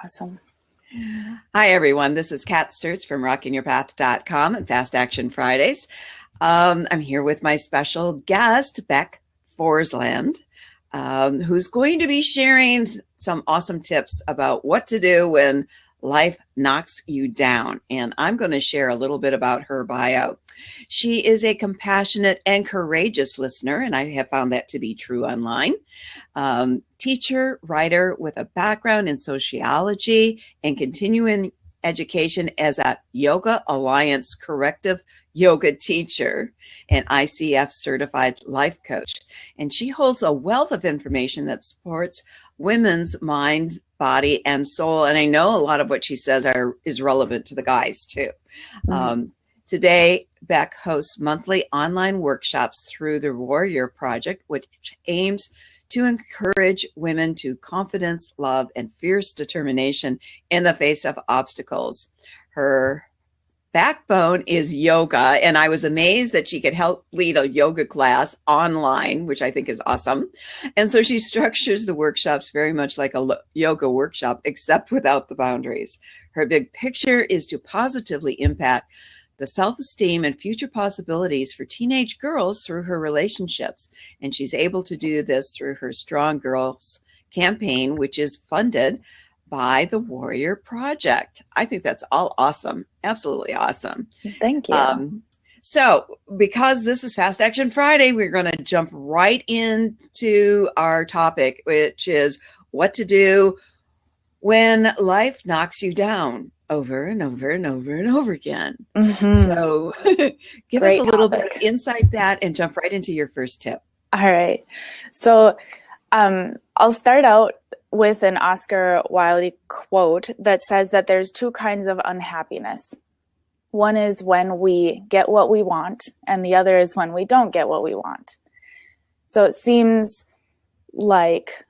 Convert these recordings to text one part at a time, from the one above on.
Awesome. Hi, everyone. This is Kat Sturtz from rockingyourpath.com and Fast Action Fridays. I'm here with my special guest, Beck Forsland, who's going to be sharing some awesome tips about what to do when life knocks you down. And I'm going to share a little bit about her bio. She is a compassionate and courageous listener, and I have found that to be true online. Teacher, writer with a background in sociology and continuing education as a Yoga Alliance corrective yoga teacher and ICF certified life coach. And she holds a wealth of information that supports women's mind, body, and soul. And I know a lot of what she says is relevant to the guys too. Today, Beck hosts monthly online workshops through the Warrior Project, which aims to encourage women to confidence, love, and fierce determination in the face of obstacles. Her backbone is yoga, and I was amazed that she could help lead a yoga class online, which I think is awesome. And so she structures the workshops very much like a yoga workshop, except without the boundaries. Her big picture is to positively impact the self-esteem and future possibilities for teenage girls through her relationships. And she's able to do this through her Strong Girls campaign, which is funded by the Warrior Project. I think that's all awesome. Absolutely awesome. Thank you. So because this is Fast Action Friday, we're going to jump right into our topic, which is what to do when life knocks you down over and over and over and over again. So give us a little bit of insight that and jump right into your first tip. All right. So I'll start out with an Oscar Wilde quote that says that there's two kinds of unhappiness. One is when we get what we want, and the other is when we don't get what we want. So it seems like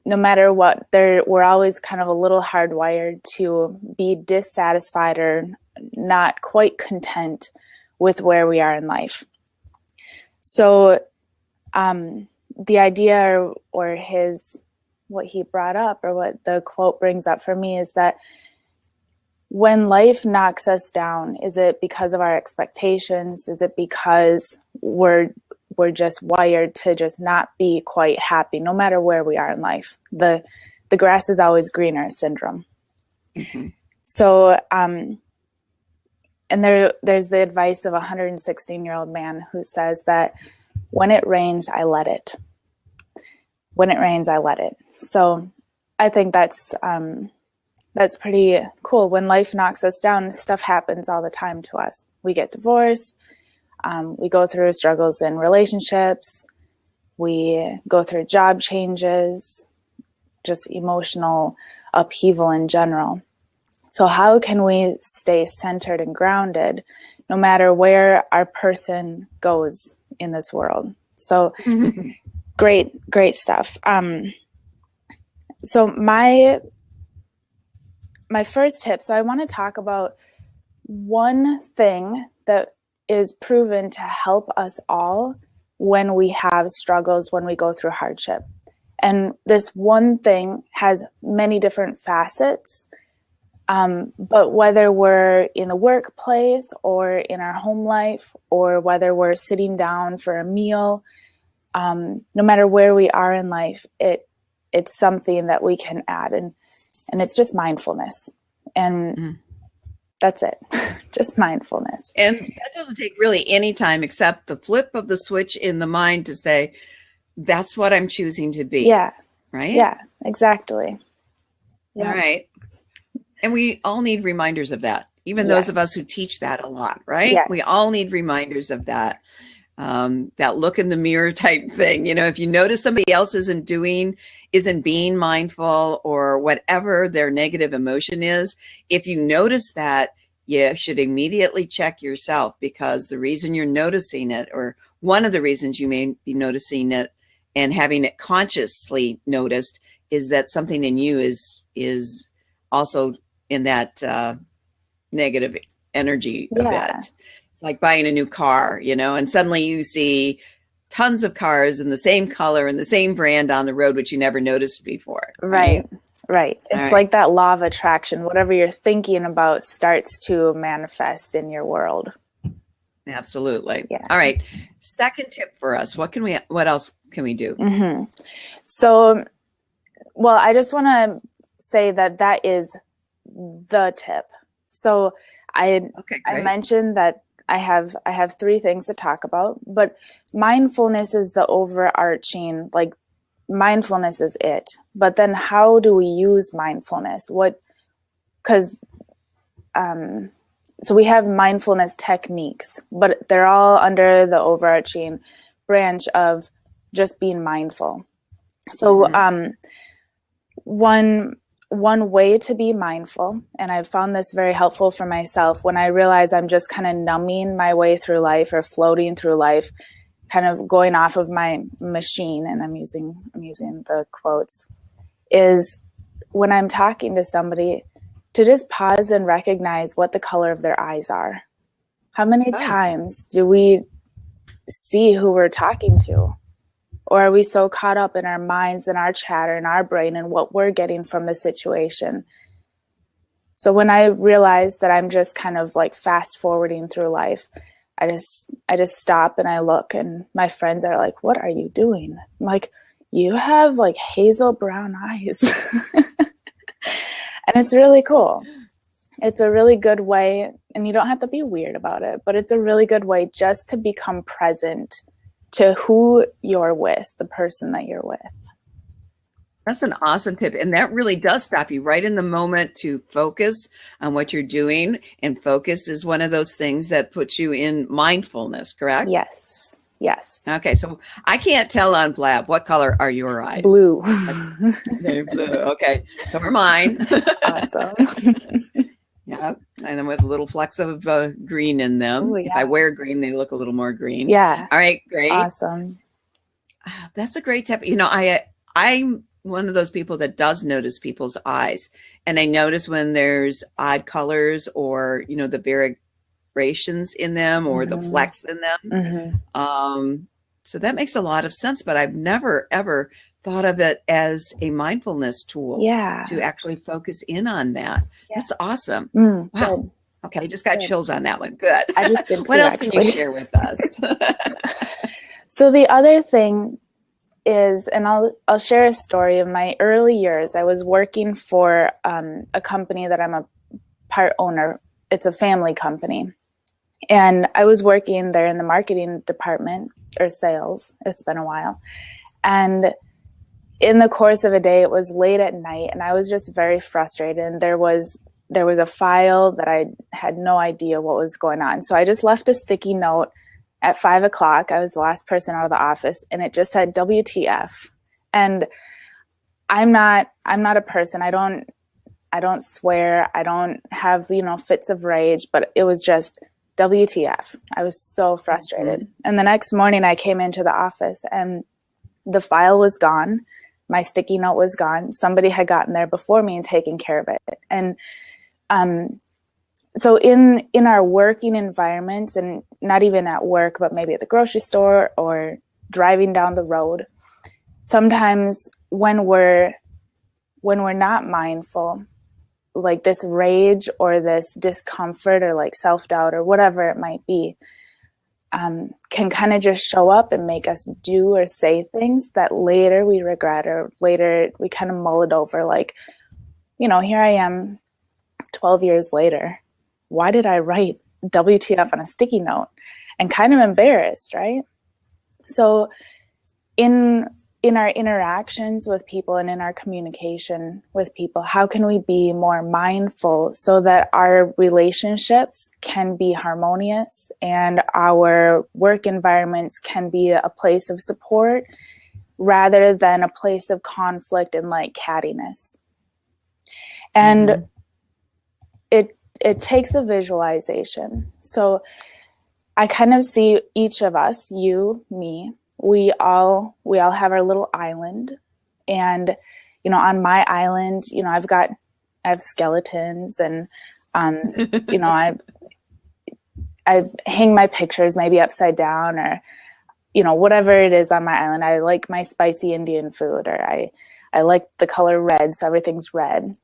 no matter what, we're always kind of a little hardwired to be dissatisfied or not quite content with where we are in life. So the idea or what he brought up, or what the quote brings up for me, is that when life knocks us down, is it because of our expectations? Is it because we're just wired to just not be quite happy, no matter where we are in life? The grass is always greener syndrome. So, and there's the advice of a 116-year-old man who says that when it rains, I let it. When it rains, I let it. So I think that's pretty cool. When life knocks us down, stuff happens all the time to us. We get divorced. We go through struggles in relationships. We go through job changes, just emotional upheaval in general. So how can we stay centered and grounded no matter where our person goes in this world? So great stuff. So my first tip, so I want to talk about one thing that is proven to help us all when we have struggles, when we go through hardship. And this one thing has many different facets, but whether we're in the workplace or in our home life, or whether we're sitting down for a meal, no matter where we are in life, it's something that we can add, and it's just mindfulness. And that's it. Just mindfulness. And that doesn't take really any time except the flip of the switch in the mind to say, that's what I'm choosing to be. Yeah. Right? Yeah, exactly. Yeah. All right. And we all need reminders of that. Even those of us who teach that a lot, right? Yes. We all need reminders of that. That look in the mirror type thing. You know, if you notice somebody else isn't being mindful, or whatever their negative emotion is, if you notice that, you should immediately check yourself, because the reason you're noticing it, or one of the reasons you may be noticing it and having it consciously noticed, is that something in you is also in that negative energy a bit. It's like buying a new car, you know, and suddenly you see tons of cars in the same color and the same brand on the road, which you never noticed before. Right. Right. All It's right. like that law of attraction. Whatever you're thinking about starts to manifest in your world. Absolutely. Yeah. All right. Second tip for us. What else can we do? Mm-hmm. So, well, I just want to say that that is the tip. So Okay, I great. mentioned that I have three things to talk about, but mindfulness is the overarching, like mindfulness is it. But then how do we use mindfulness? Because so we have mindfulness techniques, but they're all under the overarching branch of just being mindful. So one way to be mindful, and I've found this very helpful for myself when I realize I'm just kind of numbing my way through life or floating through life, kind of going off of my machine, and I'm using the quotes, is when I'm talking to somebody to just pause and recognize what the color of their eyes are. How many Oh, times do we see who we're talking to? Or are we so caught up in our minds and our chatter and our brain and what we're getting from the situation? So when I realize that I'm just kind of like fast forwarding through life, I just stop and I look, and my friends are like, "What are you doing?" I'm like, "You have like hazel brown eyes." And it's really cool. It's a really good way, and you don't have to be weird about it, but it's a really good way just to become present to who you're with, the person that you're with. that's an awesome tip. And that really does stop you right in the moment to focus on what you're doing. And focus is one of those things that puts you in mindfulness, correct? Yes. Yes. Okay, so I can't tell on Blab. What color are your eyes? Blue. They're blue. Okay, so are mine. Awesome. Yeah, and then with little flecks of green in Oh, them. If I yeah. wear green, they look a little more green. Yeah. All right, great. Awesome. That's a great tip. I'm one of those people that does notice people's eyes, and I notice when there's odd colors or the variations in them or the Mm-hmm. flecks in them. Mm-hmm. So that makes a lot of sense, but I've never ever thought of it as a mindfulness tool Yeah. to actually focus in on that. Yeah. That's awesome. Wow. Good. Okay, I just got Good. chills on that one. Good. I just did What too, else can you actually. share with us? So the other thing is, and I'll share a story of my early years. I was working for a company that I'm a part owner. It's a family company. And I was working there in the marketing department or sales. It's been a while. And in the course of a day, it was late at night, and I was just very frustrated. And there was a file that I had no idea what was going on. So I just left a sticky note at 5 o'clock. I was the last person out of the office, and it just said WTF. And I'm not a person. I don't swear. I don't have, fits of rage, but it was just WTF. I was so frustrated. Mm-hmm. And the next morning I came into the office and the file was gone. My sticky note was gone. Somebody had gotten there before me and taken care of it. And so in our working environments, and not even at work, but maybe at the grocery store or driving down the road, sometimes when we're not mindful, like this rage or this discomfort or like self-doubt or whatever it might be, can kind of just show up and make us do or say things that later we regret, or later we kind of mull it over, like, here I am 12 years later. Why did I write WTF on a sticky note? And kind of embarrassed, right? So in our interactions with people and in our communication with people, how can we be more mindful so that our relationships can be harmonious and our work environments can be a place of support rather than a place of conflict and like cattiness? And mm-hmm. It takes a visualization. So I kind of see each of us, you, me, we all have our little island. And, on my island, I have skeletons, and, I hang my pictures maybe upside down, or, whatever it is on my island. I like my spicy Indian food, or I I like the color red, so everything's red.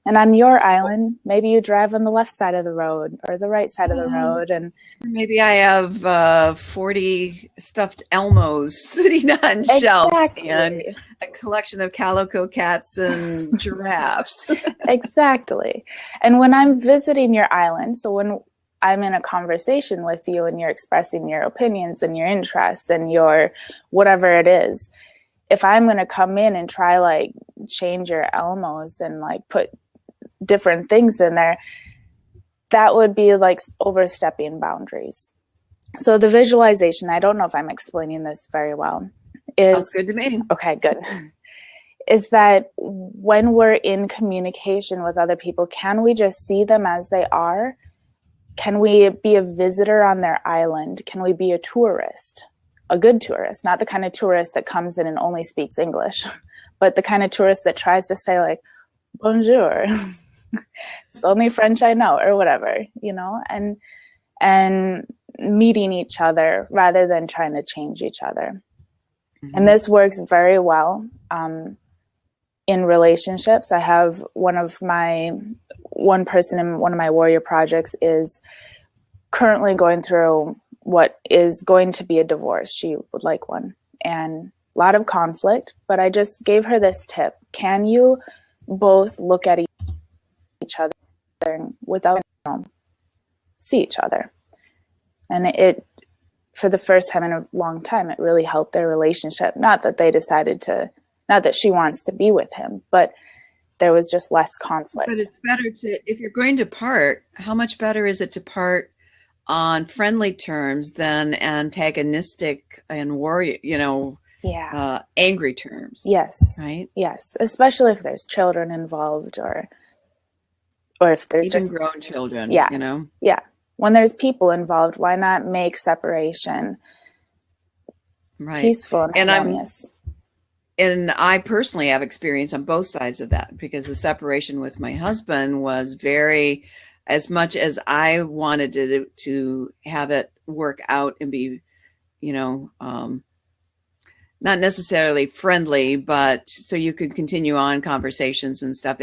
And on your island, maybe you drive on the left side of the road or the right side of the road. And maybe I have 40 stuffed Elmos sitting on shelves and a collection of calico cats and giraffes. Exactly. And when I'm visiting your island, so when I'm in a conversation with you and you're expressing your opinions and your interests and your whatever it is, if I'm going to come in and try like change your Elmos and like put different things in there, that would be like overstepping boundaries. So the visualization, I don't know if I'm explaining this very well. Sounds good to me. Okay, good. Is that when we're in communication with other people, can we just see them as they are? Can we be a visitor on their island? Can we be a tourist? A good tourist, not the kind of tourist that comes in and only speaks English, but the kind of tourist that tries to say like, bonjour. It's the only French I know, or whatever, you know, and meeting each other rather than trying to change each other. Mm-hmm. And this works very well in relationships. I have one person in one of my warrior projects is currently going through what is going to be a divorce. She would like one, and a lot of conflict, but I just gave her this tip. Can you both look at each other without see each other? And it, for the first time in a long time, it really helped their relationship. Not that they decided to, not that she wants to be with him, but there was just less conflict. But it's better to, if you're going to part, how much better is it to part on friendly terms than antagonistic and warrior, angry terms? Yes. Right? Yes. Especially if there's children involved or if there's even just grown children, Yeah. When there's people involved, why not make separation peaceful and harmonious? And I personally have experience on both sides of that, because the separation with my husband was very, as much as I wanted to have it work out and be, not necessarily friendly, but so you could continue on conversations and stuff.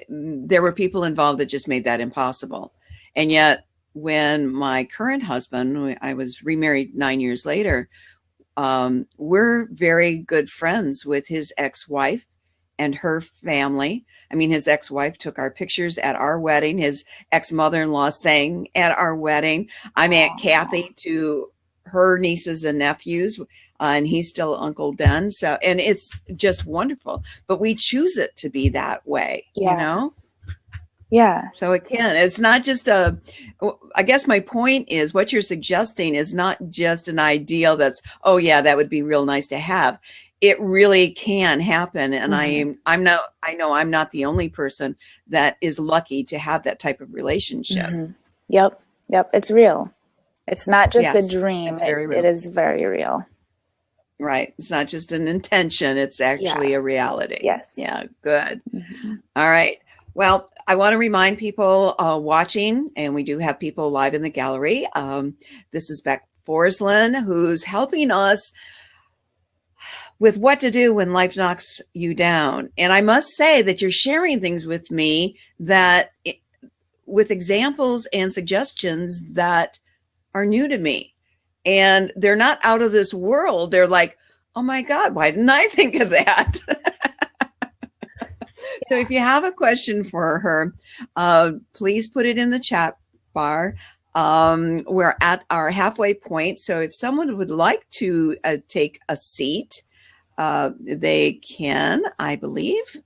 There were people involved that just made that impossible. And yet when my current husband, I was remarried 9 years later, we're very good friends with his ex-wife and her family. I mean, his ex-wife took our pictures at our wedding. His ex-mother-in-law sang at our wedding. I'm Aunt Kathy to her nieces and nephews, and he's still Uncle Den. So, and it's just wonderful, but we choose it to be that way, Yeah. So it's not just I guess my point is what you're suggesting is not just an ideal that's, oh yeah, that would be real nice to have. It really can happen. And I know I'm not the only person that is lucky to have that type of relationship. Mm-hmm. Yep. It's real. It's not just a dream. It is very real. Right. It's not just an intention. It's actually a reality. Yes. Yeah. Good. Mm-hmm. All right. Well, I want to remind people watching, and we do have people live in the gallery. This is Beck Forsland, who's helping us with what to do when life knocks you down. And I must say that you're sharing things with me with examples and suggestions that are new to me. And they're not out of this world. They're like, oh my God, why didn't I think of that? So if you have a question for her, please put it in the chat bar. We're at our halfway point. So if someone would like to take a seat, they can, I believe.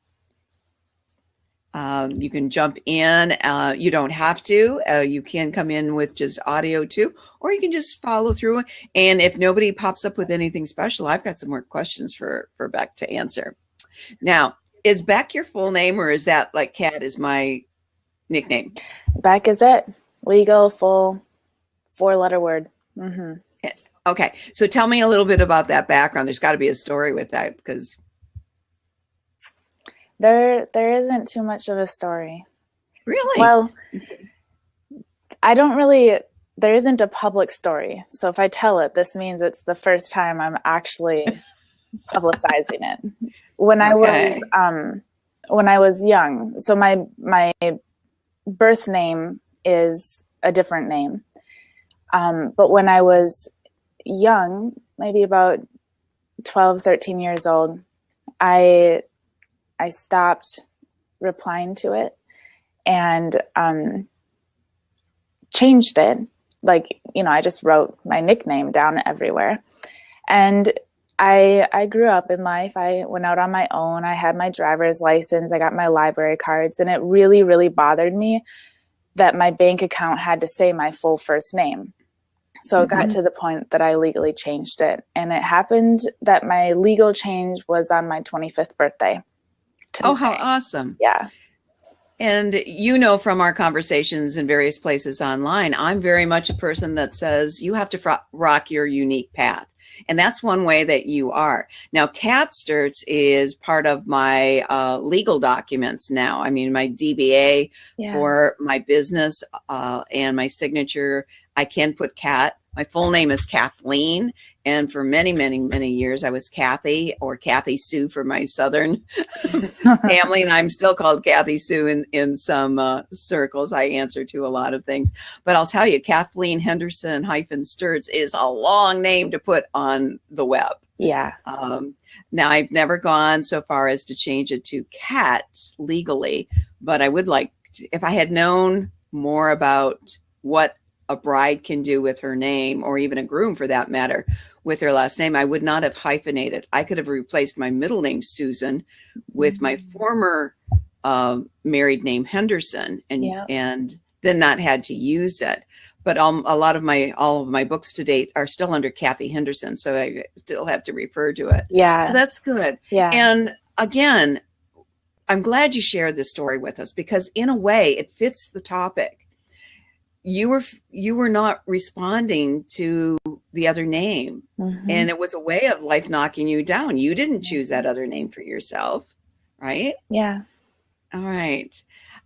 You can jump in. You don't have to. You can come in with just audio too, or you can just follow through. And if nobody pops up with anything special, I've got some more questions for Beck to answer. Now, is Beck your full name, or is that like Kat is my nickname? Beck is it. Legal, full, 4-letter word. Mm-hmm. Okay. So tell me a little bit about that background. There's got to be a story with that, because there isn't too much of a story. Really? Well, there isn't a public story. So if I tell it, this means it's the first time I'm actually publicizing it. when Okay. when I was young. So my birth name is a different name. But when I was young, maybe about 12, 13 years old, I stopped replying to it and changed it. Like, I just wrote my nickname down everywhere. And I grew up in life. I went out on my own. I had my driver's license. I got my library cards. And it really, really bothered me that my bank account had to say my full first name. So it got to the point that I legally changed it. And it happened that my legal change was on my 25th birthday. Oh, how awesome. Yeah. And from our conversations in various places online, I'm very much a person that says you have to rock your unique path. And that's one way that you are. Now, Kat Sturtz is part of my legal documents now. I mean, my DBA for my business and my signature, I can put Kat. My full name is Kathleen. And for many, many, many years, I was Kathy or Kathy Sue for my Southern family. And I'm still called Kathy Sue in some circles. I answer to a lot of things. But I'll tell you, Kathleen Henderson -Sturtz is a long name to put on the web. Yeah. Now, I've never gone so far as to change it to Kat legally, but I would like, if I had known more about what a bride can do with her name, or even a groom for that matter, with their last name, I would not have hyphenated. I could have replaced my middle name, Susan, with my former married name, Henderson, and then not had to use it. But all of my books to date are still under Kathy Henderson, so I still have to refer to it. Yeah. So that's good. Yeah. And again, I'm glad you shared this story with us, because in a way it fits the topic. You were not responding to the other name, and it was a way of life knocking you down. You didn't choose that other name for yourself, right? Yeah. All right.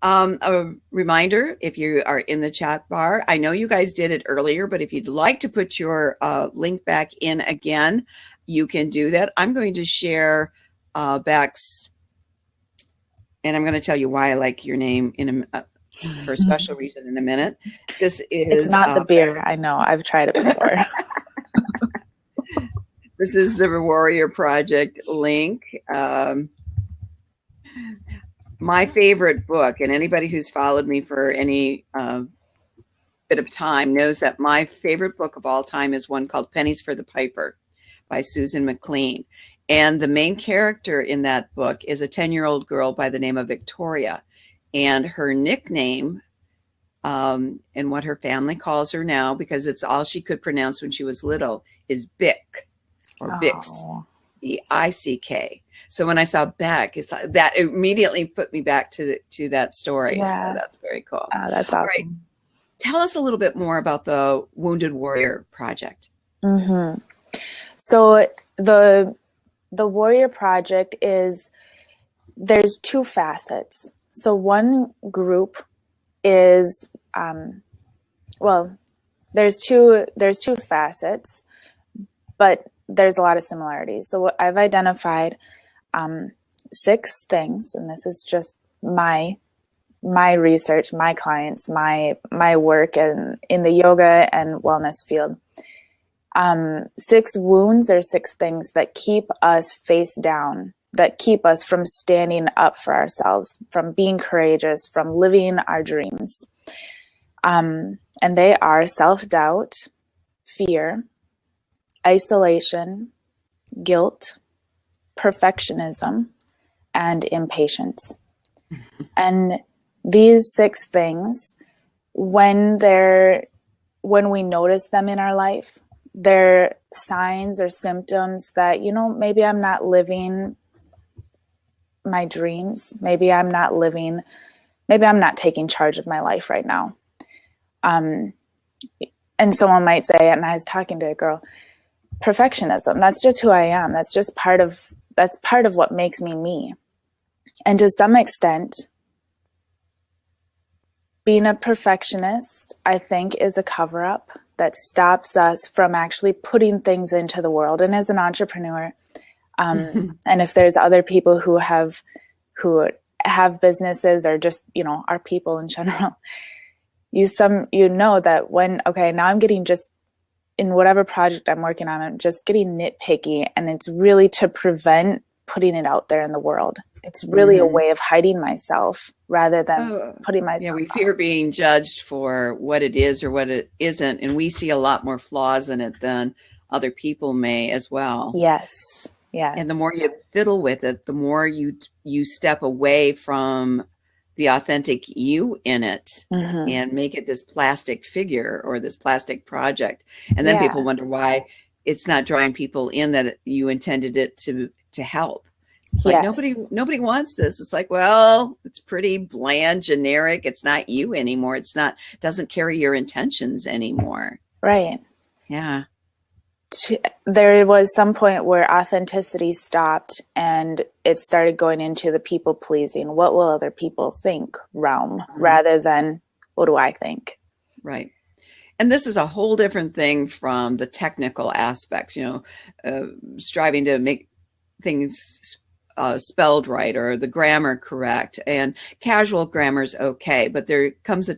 A reminder, if you are in the chat bar, I know you guys did it earlier, but if you'd like to put your link back in again, you can do that. I'm going to share Beck's, and I'm going to tell you why I like your name for a special reason in a minute. This is It's not the beer. I know. I've tried it before. This is the Warrior Project link. My favorite book, and anybody who's followed me for any bit of time knows that my favorite book of all time is one called Pennies for the Piper by Susan McLean. And the main character in that book is a 10-year-old girl by the name of Victoria. And her nickname, and what her family calls her now, because it's all she could pronounce when she was little, is Bick, or Bix, B-I-C-K. So when I saw Beck, that immediately put me back to that story. Yeah. So that's very cool. That's awesome. All right. Tell us a little bit more about the Wounded Warrior Project. So the Warrior Project there's two facets. So one group is, there's two facets, but there's a lot of similarities. So I've identified 6 things, and this is just my research, my clients, my work in the yoga and wellness field. 6 wounds or 6 things that keep us face down, that keep us from standing up for ourselves, from being courageous, from living our dreams. And they are self-doubt, fear, isolation, guilt, perfectionism, and impatience. And these 6 things, when we notice them in our life, they're signs or symptoms that, maybe I'm not living my dreams. Maybe I'm not taking charge of my life right now. And someone might say, and I was talking to a girl, perfectionism, that's just who I am. That's part of what makes me me. And to some extent, being a perfectionist, I think, is a cover-up that stops us from actually putting things into the world. And as an entrepreneur, And if there's other people who have businesses, or just, are people in general, know that when, okay, now I'm getting just in whatever project I'm working on, I'm just getting nitpicky, and it's really to prevent putting it out there in the world. It's really a way of hiding myself rather than putting myself Yeah, we fear being judged for what it is or what it isn't, and we see a lot more flaws in it than other people may as well. Yes. And the more you fiddle with it, the more you step away from the authentic you in it, and make it this plastic figure or this plastic project. And then people wonder why it's not drawing people in that you intended it to help. It's like, nobody wants this. It's like, well, it's pretty bland, generic. It's not you anymore. Doesn't carry your intentions anymore. Right. Yeah. There was some point where authenticity stopped, and it started going into the people pleasing, what will other people think realm, rather than what do I think? Right. And this is a whole different thing from the technical aspects, striving to make things spelled right or the grammar correct, and casual grammar is okay. But there comes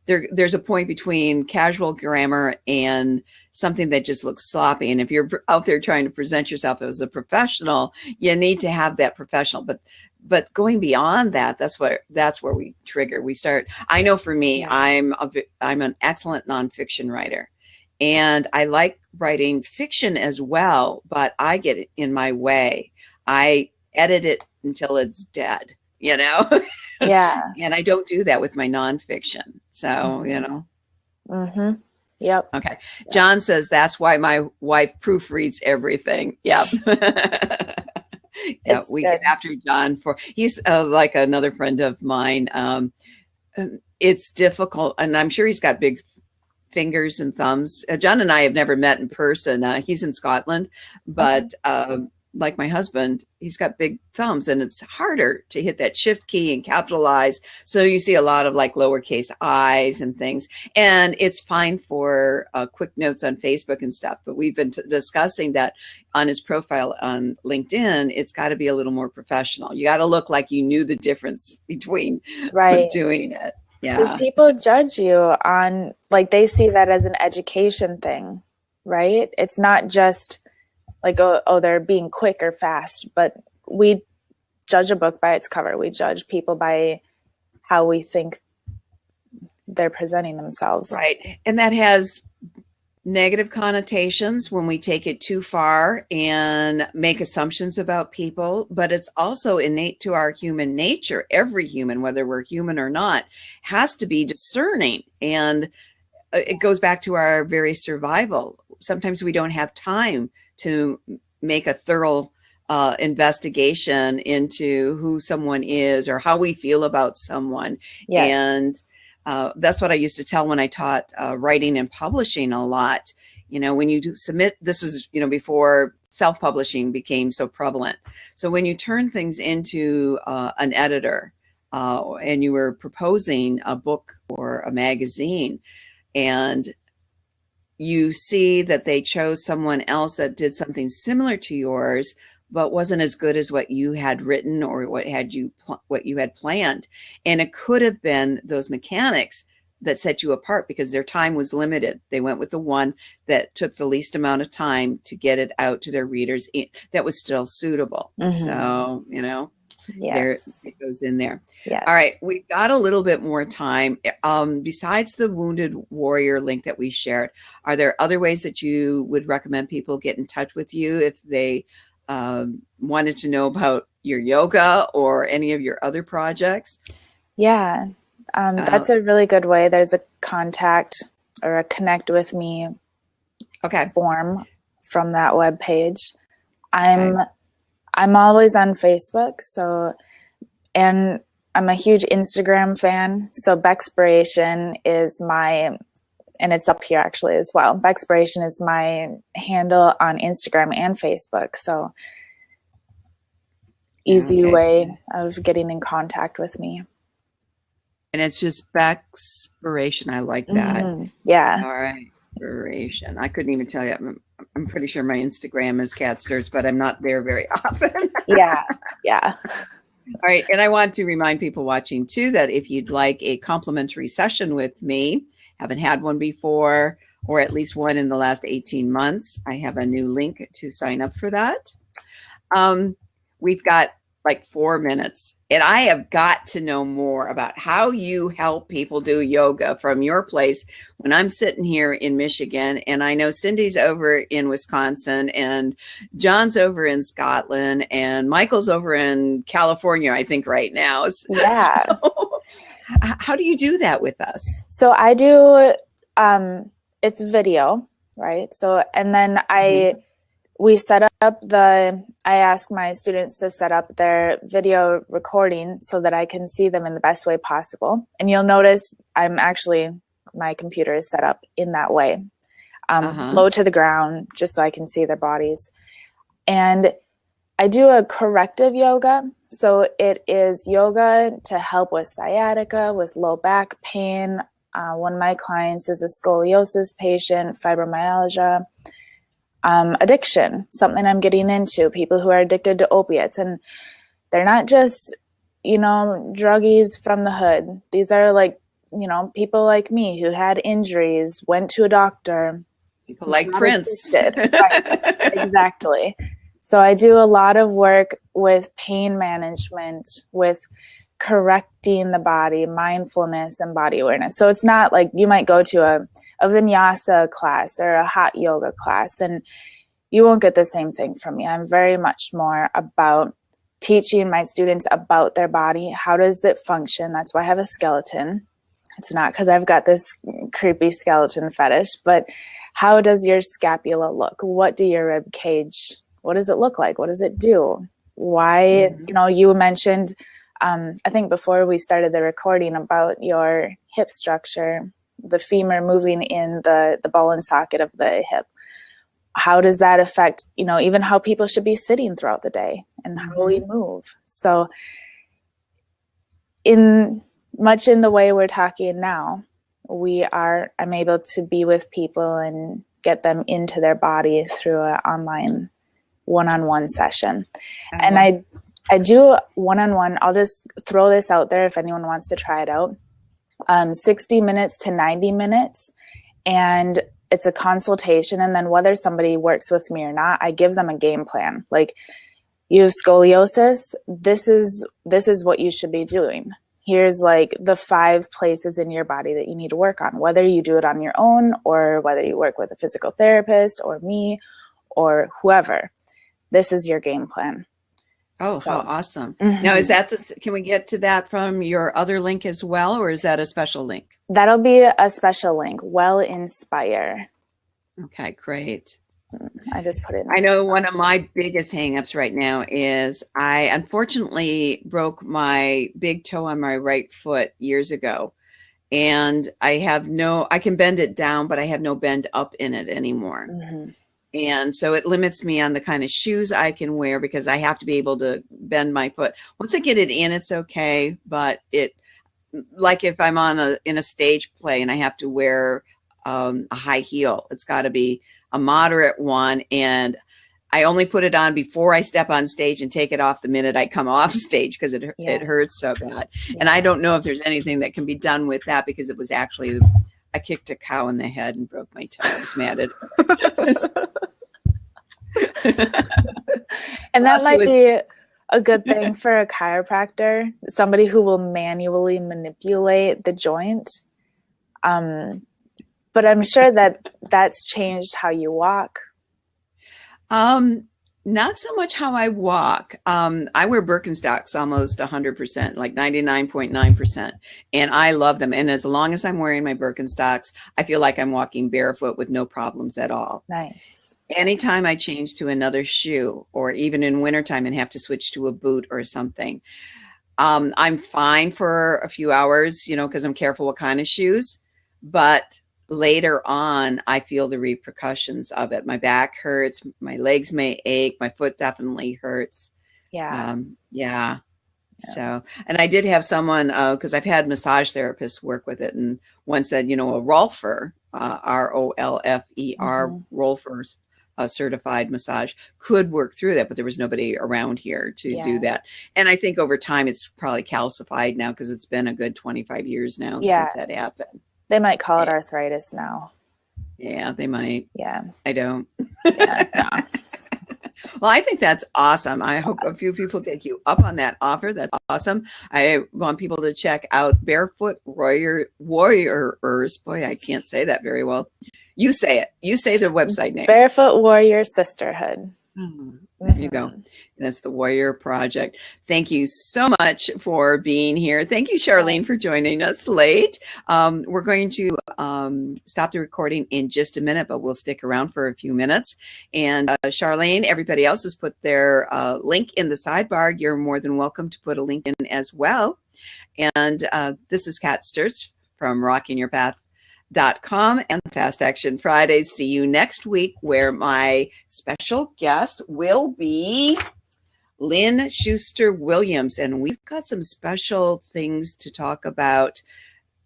there's a point between casual grammar and something that just looks sloppy. And if you're out there trying to present yourself as a professional, you need to have that professional. But going beyond that, that's where we trigger. We start. I know for me, I'm an excellent nonfiction writer, and I like writing fiction as well. But I get in my way. I edit it until it's dead. Yeah. And I don't do that with my nonfiction. So, Yep. Okay. John says that's why my wife proofreads everything. Yep. Yeah, we get after John he's like another friend of mine. It's difficult, and I'm sure he's got big fingers and thumbs. John and I have never met in person. He's in Scotland, but like my husband, he's got big thumbs, and it's harder to hit that shift key and capitalize. So you see a lot of like lowercase i's and things, and it's fine for quick notes on Facebook and stuff. But we've been discussing that on his profile on LinkedIn, it's got to be a little more professional. You got to look like you knew the difference between doing it. Yeah. Because people judge you on, like, they see that as an education thing, right? It's not just like, oh, they're being quick or fast, but we judge a book by its cover. We judge people by how we think they're presenting themselves. Right. And that has negative connotations when we take it too far and make assumptions about people, but it's also innate to our human nature. Every human, whether we're human or not, has to be discerning. And it goes back to our very survival. Sometimes we don't have time to make a thorough investigation into who someone is or how we feel about someone. Yes. And that's what I used to tell when I taught writing and publishing a lot. When you submit, this was, before self-publishing became so prevalent. So when you turn things into an editor and you were proposing a book or a magazine, and you see that they chose someone else that did something similar to yours, but wasn't as good as what you had written or what you had planned. And it could have been those mechanics that set you apart because their time was limited. They went with the one that took the least amount of time to get it out to their readers that was still suitable. So, there it goes in there. Yes. All right. We've got a little bit more time. Besides the Wounded Warrior link that we shared, are there other ways that you would recommend people get in touch with you if they wanted to know about your yoga or any of your other projects? Yeah, that's a really good way. There's a contact or a connect with me form from that webpage. I'm always on Facebook, and I'm a huge Instagram fan. So Beckspiration is and it's up here actually as well. Beckspiration is my handle on Instagram and Facebook. So easy way of getting in contact with me. And it's just Beckspiration. I like that. Yeah. All right. Inspiration. I couldn't even tell you. I'm pretty sure my Instagram is Cat Sturtz, but I'm not there very often. Yeah. Yeah. All right. And I want to remind people watching too that if you'd like a complimentary session with me, haven't had one before, or at least one in the last 18 months, I have a new link to sign up for that. We've got like 4 minutes, and I have got to know more about how you help people do yoga from your place when I'm sitting here in Michigan. And I know Cindy's over in Wisconsin, and John's over in Scotland, and Michael's over in California, I think, right now. Yeah. So, how do you do that with us? So I do, it's video, right? So, and then we set up I ask my students to set up their video recording so that I can see them in the best way possible. And you'll notice my computer is set up in that way, low to the ground, just so I can see their bodies. And I do a corrective yoga. So it is yoga to help with sciatica, with low back pain. One of my clients is a scoliosis patient, fibromyalgia, addiction, something I'm getting into, people who are addicted to opiates. And they're not just, druggies from the hood. These are like, people like me who had injuries, went to a doctor. People like Prince. Right. Exactly. So I do a lot of work with pain management, with correcting the body, mindfulness, and body awareness. So it's not like you might go to a vinyasa class or a hot yoga class, and you won't get the same thing from me. I'm very much more about teaching my students about their body. How does it function? That's why I have a skeleton. It's not because I've got this creepy skeleton fetish, but how does your scapula look? What do your rib cage, what does it look like? What does it do? Why, you mentioned, I think before we started the recording, about your hip structure, the femur moving in the ball and socket of the hip. How does that affect, even how people should be sitting throughout the day and how we move? So much in the way we're talking now, I'm able to be with people and get them into their body through an online one-on-one session. And I do one-on-one. I'll just throw this out there if anyone wants to try it out. 60 minutes to 90 minutes. And it's a consultation. And then whether somebody works with me or not, I give them a game plan. Like, you have scoliosis. This is what you should be doing. Here's like the 5 places in your body that you need to work on, whether you do it on your own or whether you work with a physical therapist or me or whoever. This is your game plan. Oh, so, how awesome. Now, is that can we get to that from your other link as well, or is that a special link? That'll be a special link, Well Inspire. Okay, great. I just put it in. I know one of my biggest hangups right now is I unfortunately broke my big toe on my right foot years ago. And I can bend it down, but I have no bend up in it anymore. And so it limits me on the kind of shoes I can wear because I have to be able to bend my foot. Once I get it in, it's okay. But like if I'm in a stage play and I have to wear a high heel, it's got to be a moderate one. And I only put it on before I step on stage and take it off the minute I come off stage because it hurts so bad. Yeah. And I don't know if there's anything that can be done with that because it was actually, I kicked a cow in the head and broke my toe. I was mad at it. And that might be a good thing for a chiropractor, somebody who will manually manipulate the joint. But I'm sure that's changed how you walk. Not so much how I walk. I wear Birkenstocks almost 100%, like 99.9%. And I love them. And as long as I'm wearing my Birkenstocks, I feel like I'm walking barefoot with no problems at all. Nice. Anytime I change to another shoe, or even in wintertime and have to switch to a boot or something, I'm fine for a few hours, because I'm careful what kind of shoes. But later on, I feel the repercussions of it. My back hurts, my legs may ache, my foot definitely hurts. Yeah. Yeah. So, and I did have someone, because I've had massage therapists work with it, and one said, a Rolfer, ROLFER, Rolfers, a certified massage could work through that, but there was nobody around here to Yeah. do that. And I think over time it's probably calcified now because it's been a good 25 years now Yeah. since that happened. They might call it arthritis now. Yeah, they might. Yeah. I don't. Yeah. No. Well, I think that's awesome. I hope a few people take you up on that offer. That's awesome. I want people to check out Barefoot Warriors. Boy, I can't say that very well. You say it. You say the website name. Barefoot Warrior Sisterhood. There you go. And it's the Warrior Project. Thank you so much for being here. Thank you, Charlene, for joining us late. We're going to stop the recording in just a minute, but we'll stick around for a few minutes. And Charlene, everybody else has put their link in the sidebar. You're more than welcome to put a link in as well. And this is Kat Sturtz from rockingyourpath.com and Fast Action Fridays. See you next week, where my special guest will be Lynn Schuster Williams. And we've got some special things to talk about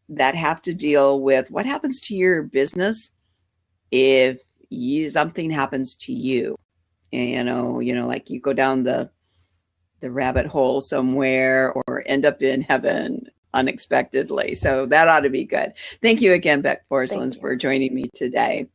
that have to deal with what happens to your business if something happens to you. And, like you go down the rabbit hole somewhere or end up in heaven unexpectedly. So that ought to be good. Thank you again, Beck Forsland, for joining me today.